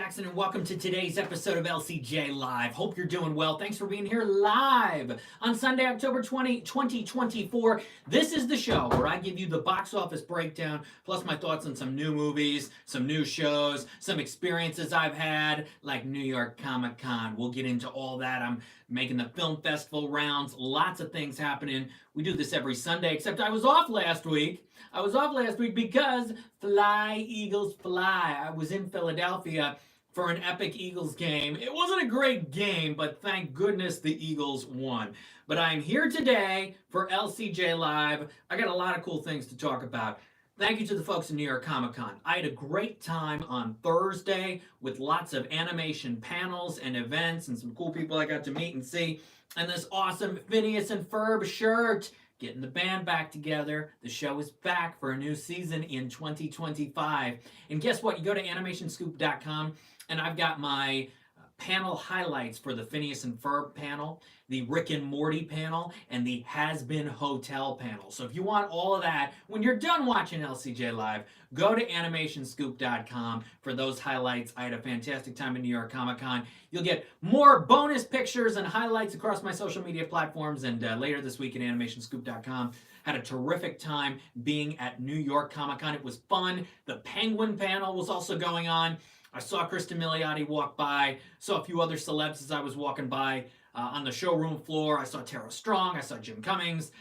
Jackson, and welcome to today's episode of LCJ Live. Hope you're doing well. Thanks for being here live on Sunday, October 20, 2024. This is the show where I give you the box office breakdown, plus my thoughts on some new movies, some new shows, some experiences I've had, like New York Comic Con. We'll get into all that. I'm making the film festival rounds, lots of things happening. We do this every Sunday, except I was off last week. Because Fly, Eagles, Fly. I was in Philadelphia for an epic Eagles game. It wasn't a great game, but thank goodness the Eagles won. But I'm here today for LCJ Live. I got a lot of cool things to talk about. Thank you to the folks in New York Comic Con. I had a great time on Thursday with lots of animation panels and events and some cool people I got to meet and see. And this awesome Phineas and Ferb shirt. Getting the band back together. The show is back for a new season in 2025. And guess what? You go to animationscoop.com and I've got my panel highlights for the Phineas and Ferb panel, the Rick and Morty panel, and the Has Been Hotel panel. So if you want all of that, when you're done watching LCJ Live, go to animationscoop.com for those highlights. I had a fantastic time at New York Comic Con. You'll get more bonus pictures and highlights across my social media platforms, and later this week at animationscoop.com. Had a terrific time being at New York Comic Con. It was fun. The Penguin panel was also going on. I saw Kristen Milioti walk by, saw a few other celebs as I was walking by on the showroom floor. I saw Tara Strong, I saw Jim Cummings,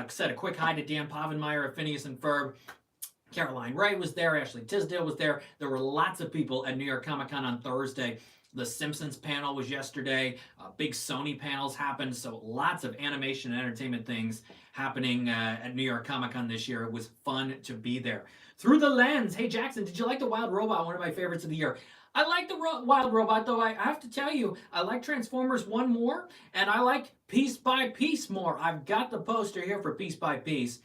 said a quick hi to Dan Povenmire of Phineas and Ferb. Caroline Ray was there, Ashley Tisdale was there. There were lots of people at New York Comic Con on Thursday. The Simpsons panel was yesterday. Big Sony panels happened, so lots of animation and entertainment things happening at New York Comic Con this year. It was fun to be there. Through the Lens. Hey, Jackson, did you like The Wild Robot? One of my favorites of the year. I like The Wild Robot, though I have to tell you, I like Transformers 1 more, and I like Piece by Piece more. I've got the poster here for Piece by Piece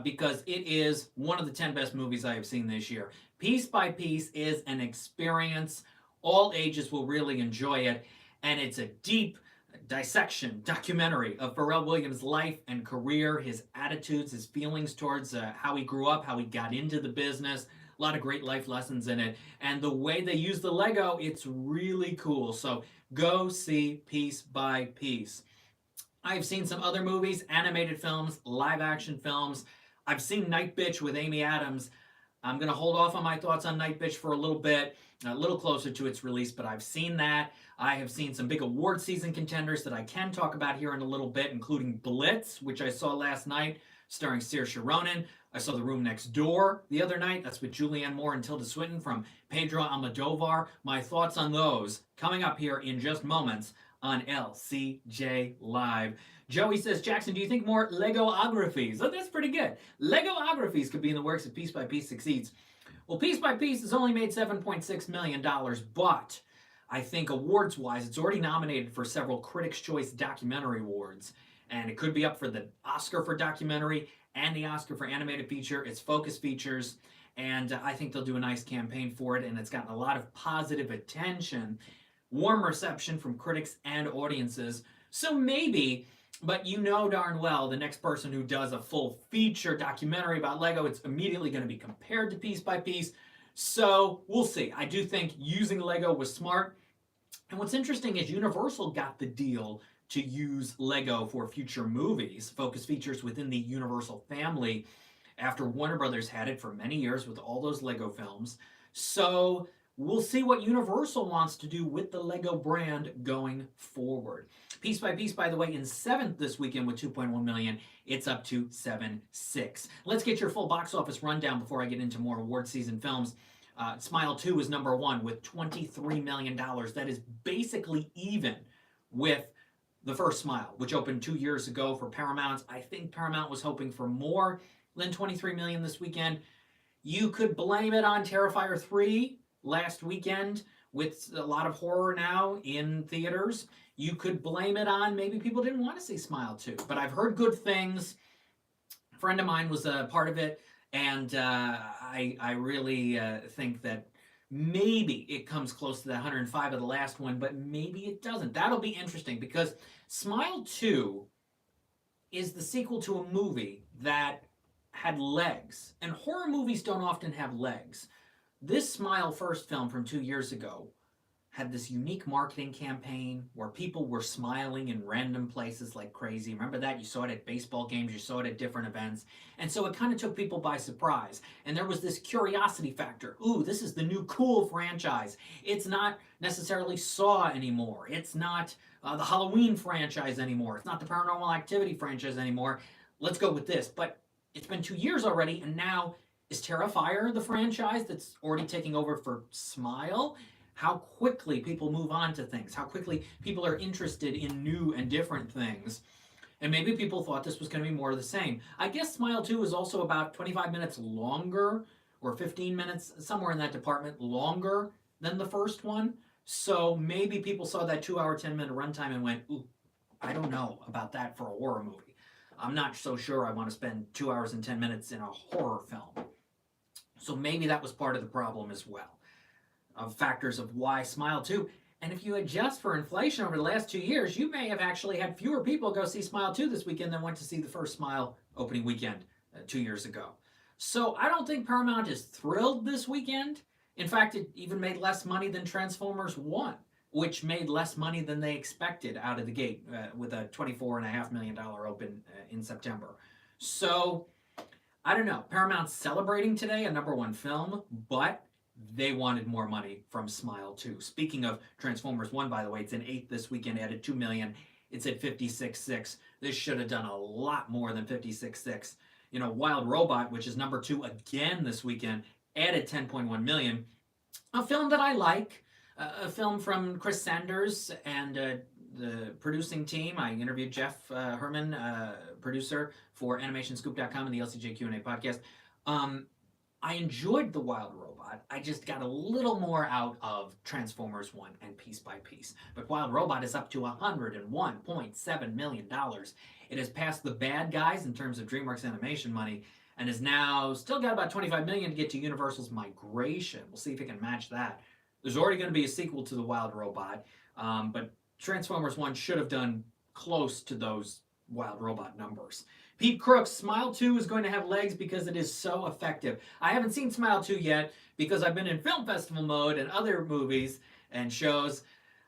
because it is one of the 10 best movies I have seen this year. Piece by Piece is an experience. All ages will really enjoy it, and it's a deep dissection, documentary of Pharrell Williams' life and career, his attitudes, his feelings towards how he grew up, how he got into the business. A lot of great life lessons in it. And the way they use the Lego, it's really cool. So go see Piece by Piece. I've seen some other movies, animated films, live action films. I've seen Night Bitch with Amy Adams. I'm going to hold off on my thoughts on Night Bitch for a little bit, a little closer to its release, but I've seen that. I have seen some big award season contenders that I can talk about here in a little bit, including Blitz, which I saw last night, starring Saoirse Ronan. I saw The Room Next Door the other night. That's with Julianne Moore and Tilda Swinton from Pedro Almodovar. My thoughts on those coming up here in just moments on LCJ Live. Joey says, Jackson, do you think more Legographies? Oh, that's pretty good. Legographies could be in the works if Piece by Piece succeeds. Well, Piece by Piece has only made $7.6 million, but I think awards-wise, it's already nominated for several Critics' Choice Documentary Awards, and it could be up for the Oscar for documentary and the Oscar for animated feature. It's focus features, and I think they'll do a nice campaign for it, and it's gotten a lot of positive attention, warm reception from critics and audiences. So maybe, but you know darn well, the next person who does a full feature documentary about Lego, it's immediately going to be compared to Piece by Piece. So we'll see. I do think using Lego was smart. And what's interesting is Universal got the deal to use Lego for future movies, focus features within the Universal family, after Warner Brothers had it for many years with all those Lego films. So we'll see what Universal wants to do with the Lego brand going forward. Piece by Piece, by the way, in 7th this weekend with 2.1 million. It's up to 7.6. Let's get your full box office rundown before I get into more award season films. Smile 2 is number 1 with $23 million. That is basically even with the first Smile, which opened 2 years ago for Paramount. I think Paramount was hoping for more than $23 million this weekend. You could blame it on Terrifier 3 last weekend with a lot of horror now in theaters. You could blame it on maybe people didn't want to see Smile 2, but I've heard good things. A friend of mine was a part of it, and I really think that maybe it comes close to that 105 of the last one, but maybe it doesn't. That'll be interesting because Smile 2 is the sequel to a movie that had legs, and horror movies don't often have legs. This Smile First film from 2 years ago had this unique marketing campaign where people were smiling in random places like crazy. Remember that? You saw it at baseball games, you saw it at different events. And so it kind of took people by surprise. And there was this curiosity factor. Ooh, this is the new cool franchise. It's not necessarily Saw anymore. It's not the Halloween franchise anymore. It's not the Paranormal Activity franchise anymore. Let's go with this. But it's been 2 years already, and now is Terrifier the franchise that's already taking over for Smile? How quickly people move on to things, how quickly people are interested in new and different things. And maybe people thought this was going to be more of the same. I guess Smile 2 is also about 25 minutes longer, or 15 minutes, somewhere in that department, longer than the first one. So maybe people saw that 2-hour, 10-minute runtime and went, ooh, I don't know about that for a horror movie. I'm not so sure I want to spend 2 hours and 10 minutes in a horror film. So maybe that was part of the problem as well, of factors of why Smile 2. And if you adjust for inflation over the last 2 years, you may have actually had fewer people go see Smile 2 this weekend than went to see the first Smile opening weekend 2 years ago. So I don't think Paramount is thrilled this weekend. In fact, it even made less money than Transformers 1, which made less money than they expected out of the gate with a $24.5 million open in September. So I don't know. Paramount's celebrating today a #1 film, but they wanted more money from Smile 2. Speaking of Transformers 1, by the way, it's in 8th this weekend, added $2 million. It's at 56.6. This should have done a lot more than 56.6. You know, Wild Robot, which is #2 again this weekend, added 10.1 million. A film that I like, a film from Chris Sanders and the producing team. I interviewed Jeff Herman, producer for AnimationScoop.com and the LCJ Q&A podcast. I enjoyed The Wild Robot. I just got a little more out of Transformers 1 and Piece by Piece. But Wild Robot is up to $101.7 million. It has passed the bad guys in terms of DreamWorks Animation money and is now still got about $25 million to get to Universal's Migration. We'll see if it can match that. There's already going to be a sequel to The Wild Robot, but Transformers 1 should have done close to those Wild Robot numbers. Pete Crooks, Smile 2 is going to have legs because it is so effective. I haven't seen Smile 2 yet because I've been in film festival mode and other movies and shows.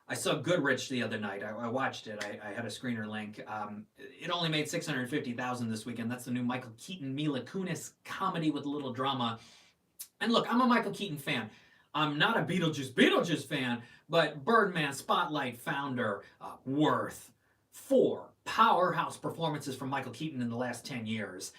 I saw Goodrich the other night. I watched it. I had a screener link. It only made $650,000 this weekend. That's the new Michael Keaton, Mila Kunis comedy with a little drama. And look, I'm a Michael Keaton fan. I'm not a Beetlejuice fan, but Birdman, Spotlight, Founder, Worth, 4 powerhouse performances from Michael Keaton in the last 10 years.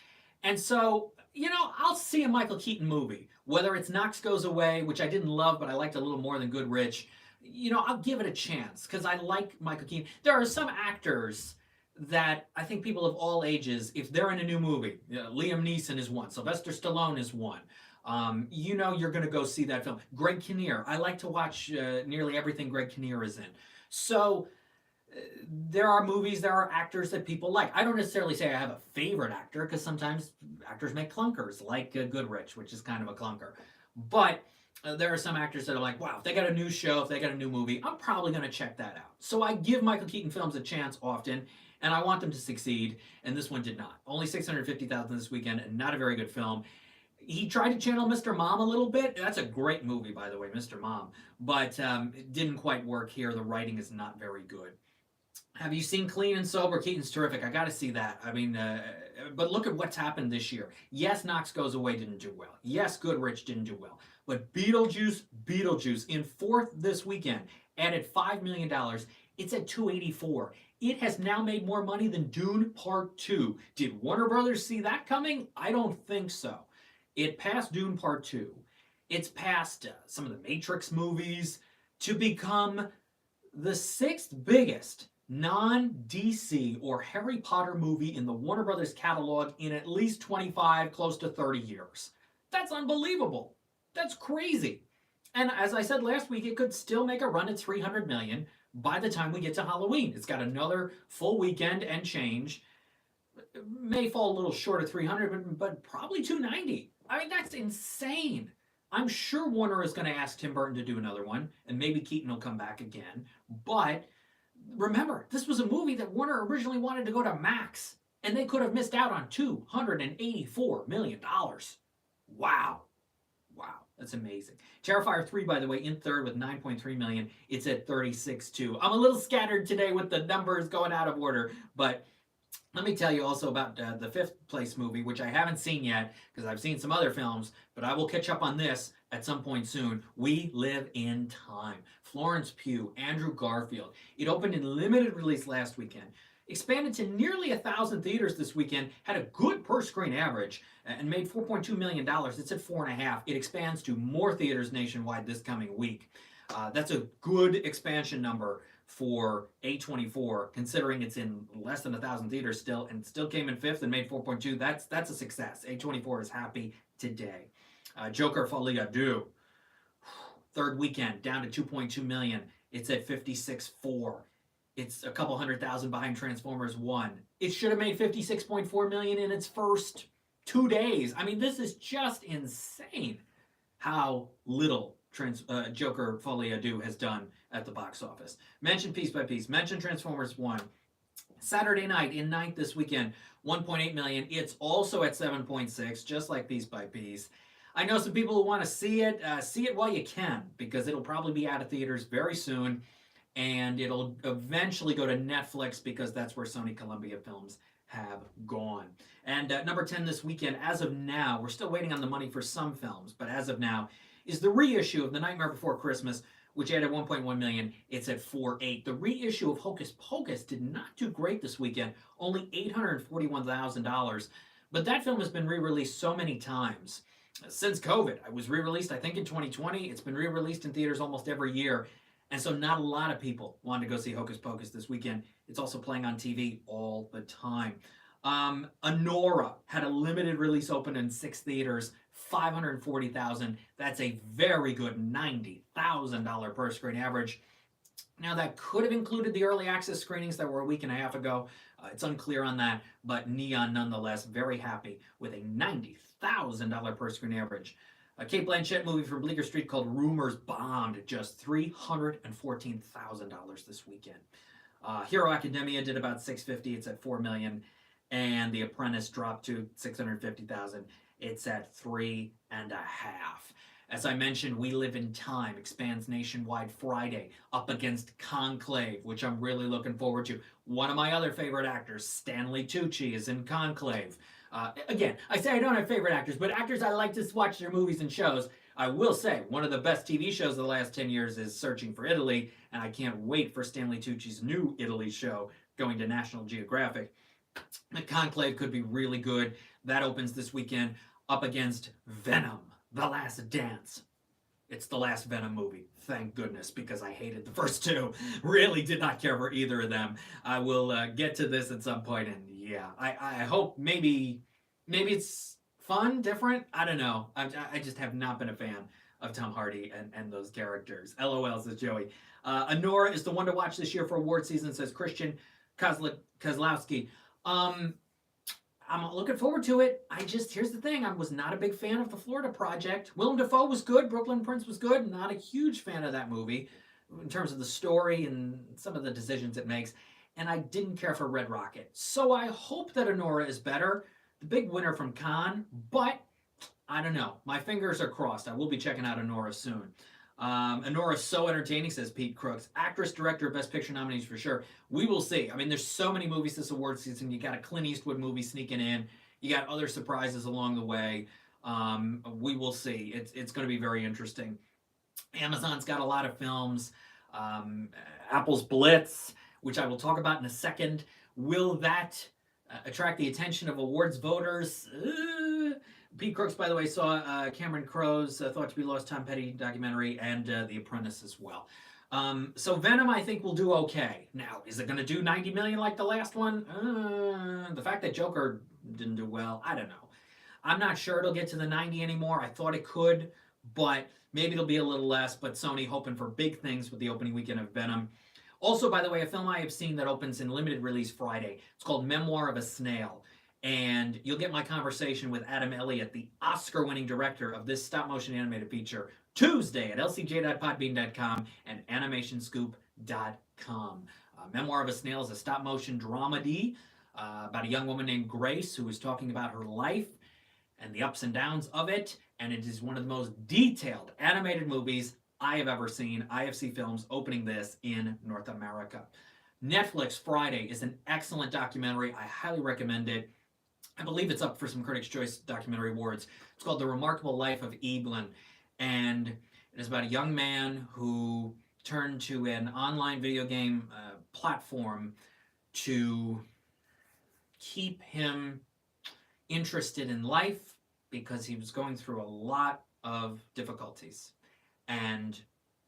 And so, you know, I'll see a Michael Keaton movie, whether it's Knox Goes Away, which I didn't love, but I liked a little more than Goodrich. You know, I'll give it a chance because I like Michael Keaton. There are some actors that I think people of all ages, if they're in a new movie, Liam Neeson is one, Sylvester Stallone is one. You know you're going to go see that film. Greg Kinnear. I like to watch nearly everything Greg Kinnear is in. So there are movies, there are actors that people like. I don't necessarily say I have a favorite actor because sometimes actors make clunkers, like Goodrich, which is kind of a clunker. But there are some actors that are like, wow, if they got a new show, if they got a new movie, I'm probably going to check that out. So I give Michael Keaton films a chance often, and I want them to succeed, and this one did not. Only $650,000 this weekend, and not a very good film. He tried to channel Mr. Mom a little bit. That's a great movie, by the way, Mr. Mom. But it didn't quite work here. The writing is not very good. Have you seen Clean and Sober? Keaton's terrific. I got to see that. I mean, but look at what's happened this year. Yes, Knox Goes Away didn't do well. Yes, Goodrich didn't do well. But Beetlejuice in 4th this weekend, added $5 million. It's at $284. It has now made more money than Dune Part 2. Did Warner Brothers see that coming? I don't think so. It passed Dune Part 2. It's passed some of the Matrix movies to become the 6th biggest non-DC or Harry Potter movie in the Warner Brothers catalog in at least 25, close to 30 years. That's unbelievable. That's crazy. And as I said last week, it could still make a run at $300 million by the time we get to Halloween. It's got another full weekend and change. It may fall a little short of 300, but probably 290. I mean, that's insane. I'm sure Warner is going to ask Tim Burton to do another one, and maybe Keaton will come back again. But remember, this was a movie that Warner originally wanted to go to Max, and they could have missed out on $284 million. Wow. Wow. That's amazing. Terrifier 3, by the way, in third with 9.3 million. It's at 36.2. I'm a little scattered today with the numbers going out of order, but let me tell you also about the fifth place movie, which I haven't seen yet because I've seen some other films, but I will catch up on this at some point soon. We Live in Time. Florence Pugh, Andrew Garfield. It opened in limited release last weekend. Expanded to nearly 1,000 theaters this weekend, had a good per screen average, and made $4.2 million. It's at 4.5. It expands to more theaters nationwide this coming week. That's a good expansion number for A24, considering it's in less than 1,000 theaters still, and still came in fifth and made 4.2. That's a success. A24 is happy today. Joker Folie à Deux, third weekend, down to 2.2 million. It's at 56.4. It's a couple 100,000 behind Transformers 1. It should have made 56.4 million in its first 2 days. I mean, this is just insane how little Joker Folie à Deux has done at the box office. Mention Piece by Piece. Mention Transformers 1. Saturday night in ninth this weekend, 1.8 million. It's also at 7.6, just like Piece by Piece. I know some people who want to see it while you can, because it'll probably be out of theaters very soon, and it'll eventually go to Netflix because that's where Sony Columbia Films have gone. And number 10 this weekend, as of now, we're still waiting on the money for some films, but as of now, is the reissue of The Nightmare Before Christmas, which added 1.1 million. It's at 4.8. The reissue of Hocus Pocus did not do great this weekend, only $841,000. But that film has been re-released so many times since COVID. It was re-released, I think, in 2020. It's been re-released in theaters almost every year. And so not a lot of people wanted to go see Hocus Pocus this weekend. It's also playing on TV all the time. Anora had a limited release open in 6 theaters, $540,000. That's a very good $90,000 per screen average. Now, that could have included the early access screenings that were a week and a half ago. It's unclear on that, but Neon, nonetheless, very happy with a $90,000 per screen average. A Cate Blanchett movie from Bleecker Street called Rumors bombed at just $314,000 this weekend. Hero Academia did about $650,000. It's at $4 million. And The Apprentice dropped to $650,000. It's at 3.5. As I mentioned, We Live in Time expands nationwide Friday up against Conclave, which I'm really looking forward to. One of my other favorite actors, Stanley Tucci, is in Conclave. Again, I say I don't have favorite actors, but actors I like to watch their movies and shows. I will say, one of the best TV shows of the last 10 years is Searching for Italy, and I can't wait for Stanley Tucci's new Italy show going to National Geographic. The Conclave could be really good. That opens this weekend up against Venom, The Last Dance. It's the last Venom movie, thank goodness, because I hated the first two. Really did not care for either of them. I will get to this at some point, and yeah, I hope maybe it's fun, different. I don't know. I just have not been a fan of Tom Hardy and those characters. LOL, says Joey. Anora is the one to watch this year for award season, says Christian Kozlowski. I'm looking forward to it. Here's the thing, I was not a big fan of the Florida Project. Willem Dafoe was good, Brooklyn Prince was good, not a huge fan of that movie in terms of the story and some of the decisions it makes, and I didn't care for Red Rocket. So I hope that Anora is better, the big winner from Cannes, but I don't know. My fingers are crossed. I will be checking out Anora soon. Anora's so entertaining, says Pete Crooks. Actress, director, best picture nominees for sure. We will see. I mean, there's so many movies this award season. You got a Clint Eastwood movie sneaking in. You got other surprises along the way. We will see. It's going to be very interesting. Amazon's got a lot of films. Apple's Blitz, which I will talk about in a second. Will that attract the attention of awards voters? Pete Crooks, by the way, saw Cameron Crowe's thought to be lost Tom Petty documentary and The Apprentice as well. So Venom, I think, will do okay. Now, is it going to do 90 million like the last one? The fact that Joker didn't do well, I don't know. I'm not sure it'll get to the 90 anymore. I thought it could, but maybe it'll be a little less. But Sony hoping for big things with the opening weekend of Venom. Also, by the way, a film I have seen that opens in limited release Friday. It's called Memoir of a Snail. And you'll get my conversation with Adam Elliott, the Oscar-winning director of this stop-motion animated feature, Tuesday at lcj.podbean.com and animationscoop.com. Memoir of a Snail is a stop-motion dramedy about a young woman named Grace who is talking about her life and the ups and downs of it. and it is one of the most detailed animated movies I have ever seen. IFC Films opening this in North America. Netflix Friday is an excellent documentary. I highly recommend it. I believe it's up for some Critics' Choice Documentary Awards. It's called The Remarkable Life of Eblin, and it is about a young man who turned to an online video game platform to keep him interested in life because he was going through a lot of difficulties. And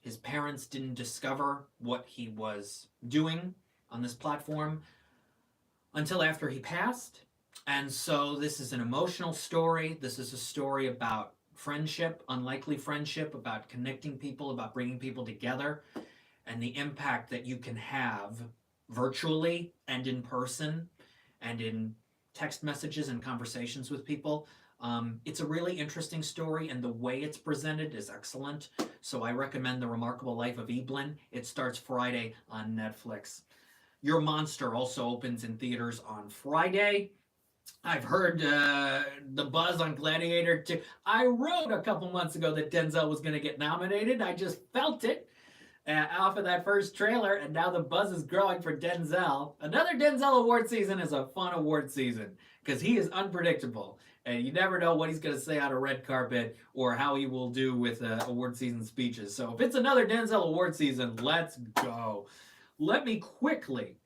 his parents didn't discover what he was doing on this platform until after he passed. And so this is an emotional story. This is a story about friendship, unlikely friendship, about connecting people, about bringing people together, and the impact that you can have virtually and in person and in text messages and conversations with people. It's a really interesting story, and the way it's presented is excellent. So I recommend The Remarkable Life of Eblin. It starts Friday on Netflix. Your Monster also opens in theaters on Friday. I've heard the buzz on Gladiator 2. I wrote a couple months ago that Denzel was going to get nominated. I just felt it off of that first trailer, and now the buzz is growing for Denzel. Another Denzel award season is a fun award season because he is unpredictable, and you never know what he's going to say on a red carpet or how he will do with award season speeches. So if it's another Denzel award season, let's go. Let me quickly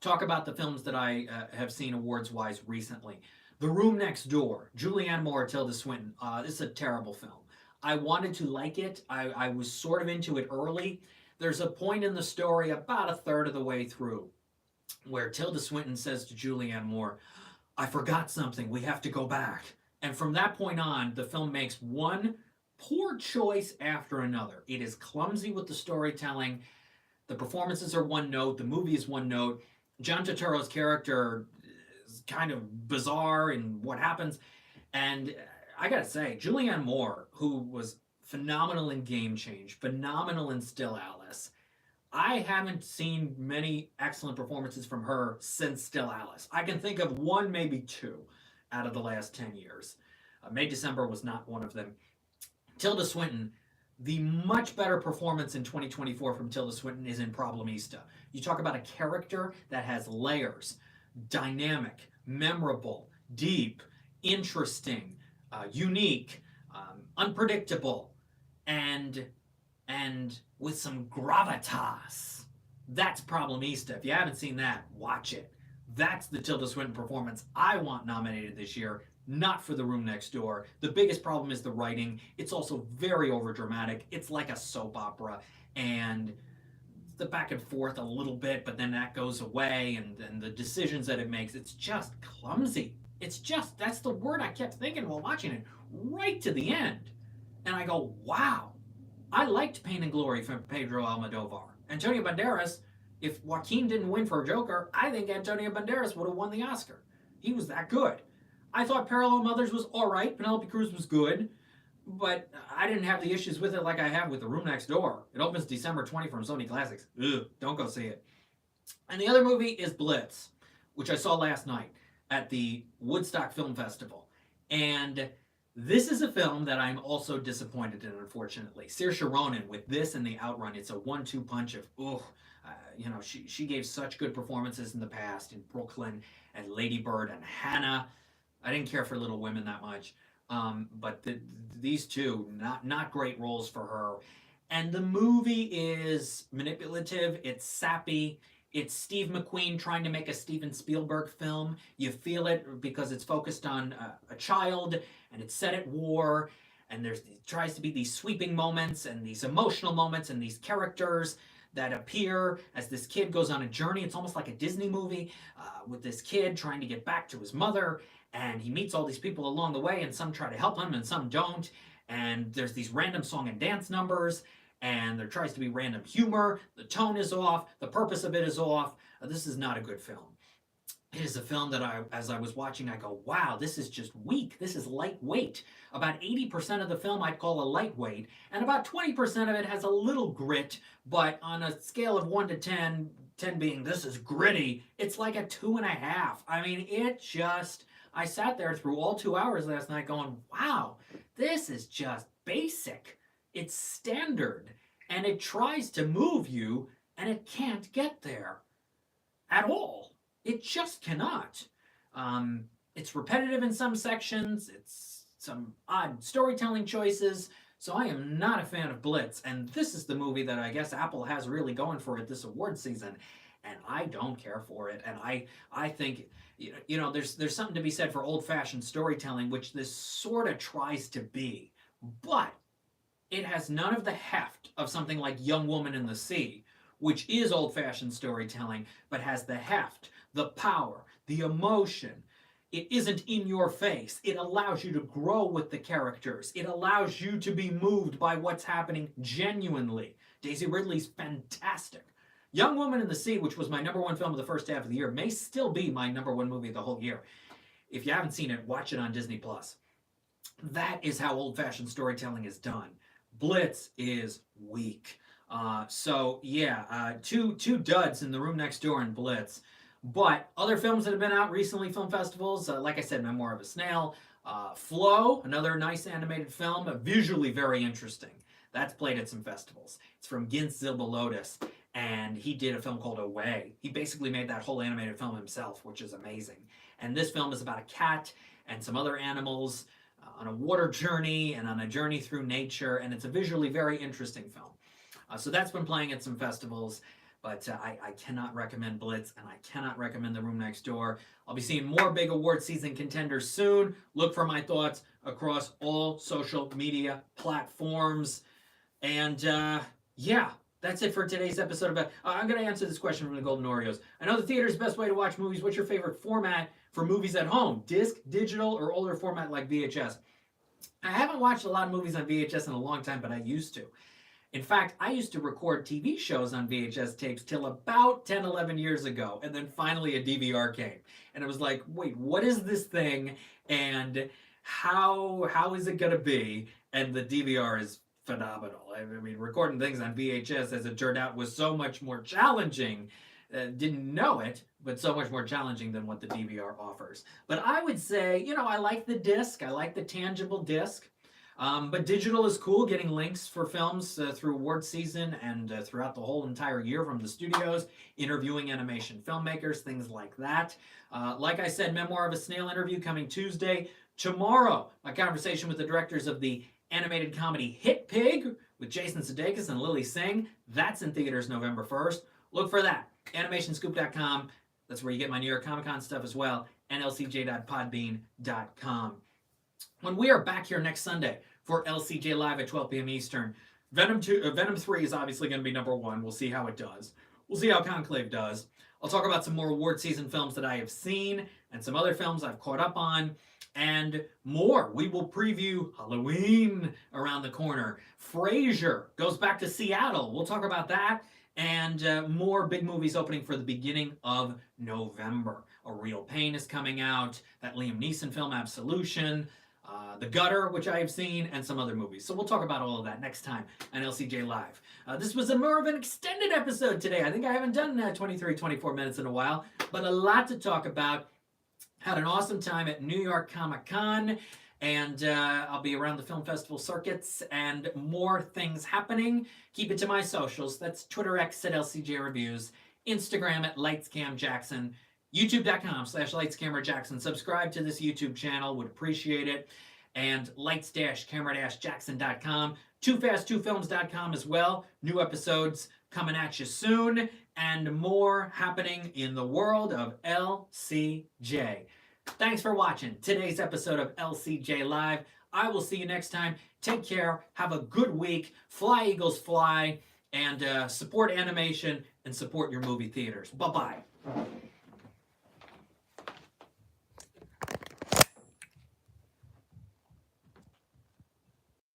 talk about the films that I have seen awards-wise recently. The Room Next Door, Julianne Moore, Tilda Swinton. This is a terrible film. I wanted to like it. I was sort of into it early. There's a point in the story about a third of the way through where Tilda Swinton says to Julianne Moore, "I forgot something. We have to go back." And from that point on, the film makes one poor choice after another. It is clumsy with the storytelling. The performances are one note. The movie is one note. John Turturro's character is kind of bizarre in what happens. And I gotta say, Julianne Moore, who was phenomenal in Game Change, phenomenal in Still Alice. I haven't seen many excellent performances from her since Still Alice. I can think of one, maybe two, out of the last 10 years. May December was not one of them. Tilda Swinton, the much better performance in 2024 from Tilda Swinton is in Problemista. You talk about a character that has layers, dynamic, memorable, deep, interesting, unique, unpredictable, and with some gravitas. That's Problemista. If you haven't seen that, watch it. That's the Tilda Swinton performance I want nominated this year, not for The Room Next Door. The biggest problem is the writing. It's also very overdramatic. It's like a soap opera, and the back and forth a little bit, but then that goes away, and the decisions that it makes, it's just clumsy. It's just, that's the word I kept thinking while watching it, right to the end. And I go, wow, I liked Pain and Glory from Pedro Almodovar. Antonio Banderas, if Joaquin didn't win for Joker, I think Antonio Banderas would have won the Oscar. He was that good. I thought Parallel Mothers was all right. Penelope Cruz was good, but I didn't have the issues with it like I have with The Room Next Door. It opens December 20 from Sony Classics. Ugh, don't go see it. And the other movie is Blitz, which I saw last night at the Woodstock Film Festival. And this is a film that I'm also disappointed in, unfortunately. Saoirse Ronan, with this and The Outrun, it's a 1-2 punch of, she gave such good performances in the past in Brooklyn and Lady Bird and Hannah. I didn't care for Little Women that much. But these two, not great roles for her. And the movie is manipulative, it's sappy, it's Steve McQueen trying to make a Steven Spielberg film. You feel it because it's focused on a child, and it's set at war, and it tries to be these sweeping moments and these emotional moments and these characters that appear as this kid goes on a journey. It's almost like a Disney movie with this kid trying to get back to his mother, and he meets all these people along the way, and some try to help him and some don't, and there's these random song and dance numbers, and there tries to be random humor. The tone is off. The purpose of it is off. This is not a good film. It is a film that as I was watching, I go, wow, this is just weak. This is lightweight. About 80% of the film I'd call a lightweight, and about 20% of it has a little grit, but on a scale of 1 to 10, 10 being this is gritty, it's like a 2.5. I mean, it just, I sat there through all 2 hours last night going, wow, this is just basic. It's standard. And it tries to move you, and it can't get there at all. It just cannot. It's repetitive in some sections. It's some odd storytelling choices. So I am not a fan of Blitz. And this is the movie that I guess Apple has really going for it this award season. And I don't care for it. And I think, there's something to be said for old-fashioned storytelling, which this sort of tries to be. But it has none of the heft of something like Young Woman in the Sea, which is old-fashioned storytelling, but has the heft, the power, the emotion. It isn't in your face. It allows you to grow with the characters. It allows you to be moved by what's happening genuinely. Daisy Ridley's fantastic. Young Woman in the Sea, which was my #1 film of the first half of the year, may still be my #1 movie of the whole year. If you haven't seen it, watch it on Disney+. That is how old-fashioned storytelling is done. Blitz is weak. Two duds in The Room Next Door and Blitz. But other films that have been out recently, film festivals, like I said, Memoir of a Snail, Flow, another nice animated film, visually very interesting. That's played at some festivals. It's from Gintz Zilbalotis, and he did a film called Away. He basically made that whole animated film himself, which is amazing. And this film is about a cat and some other animals on a water journey and on a journey through nature, and it's a visually very interesting film. So that's been playing at some festivals, but I cannot recommend Blitz, and I cannot recommend The Room Next Door. I'll be seeing more big award season contenders soon. Look for my thoughts across all social media platforms. And that's it for today's episode. I'm going to answer this question from the Golden Oreos. I know the theater is the best way to watch movies. What's your favorite format for movies at home? Disc, digital, or older format like VHS? I haven't watched a lot of movies on VHS in a long time, but I used to. In fact, I used to record TV shows on VHS tapes till about 10, 11 years ago, and then finally a DVR came. And it was like, wait, what is this thing, and how is it going to be? And the DVR is phenomenal. I mean, recording things on VHS, as it turned out, was so much more challenging. Didn't know it, but so much more challenging than what the DVR offers. But I would say, I like the disc. I like the tangible disc. But digital is cool, getting links for films through award season and throughout the whole entire year from the studios, interviewing animation filmmakers, things like that. Like I said, Memoir of a Snail interview coming Tuesday. Tomorrow, my conversation with the directors of the animated comedy Hit Pig with Jason Sudeikis and Lily Singh. That's in theaters November 1st. Look for that. AnimationScoop.com. That's where you get my New York Comic Con stuff as well. And LCJ.podbean.com. When we are back here next Sunday for LCJ Live at 12 p.m. Eastern, Venom 3 is obviously going to be #1. We'll see how it does. We'll see how Conclave does. I'll talk about some more award season films that I have seen and some other films I've caught up on and more. We will preview Halloween around the corner. Frasier goes back to Seattle. We'll talk about that and more big movies opening for the beginning of November. A Real Pain is coming out. That Liam Neeson film, Absolution. The Gutter, which I have seen, and some other movies. So we'll talk about all of that next time on LCJ Live. This was more of an extended episode today. I think I haven't done 23, 24 minutes in a while, but a lot to talk about. Had an awesome time at New York Comic Con, and I'll be around the film festival circuits and more things happening. Keep it to my socials. That's Twitter X at LCJ Reviews, Instagram at LightsCamJackson, YouTube.com/LightsCameraJackson. Subscribe to this YouTube channel, would appreciate it. And lights-camera-jackson.com. TooFast2Films.com as well. New episodes coming at you soon. And more happening in the world of LCJ. Thanks for watching today's episode of LCJ Live. I will see you next time. Take care. Have a good week. Fly, Eagles, fly. And support animation and support your movie theaters. Bye-bye.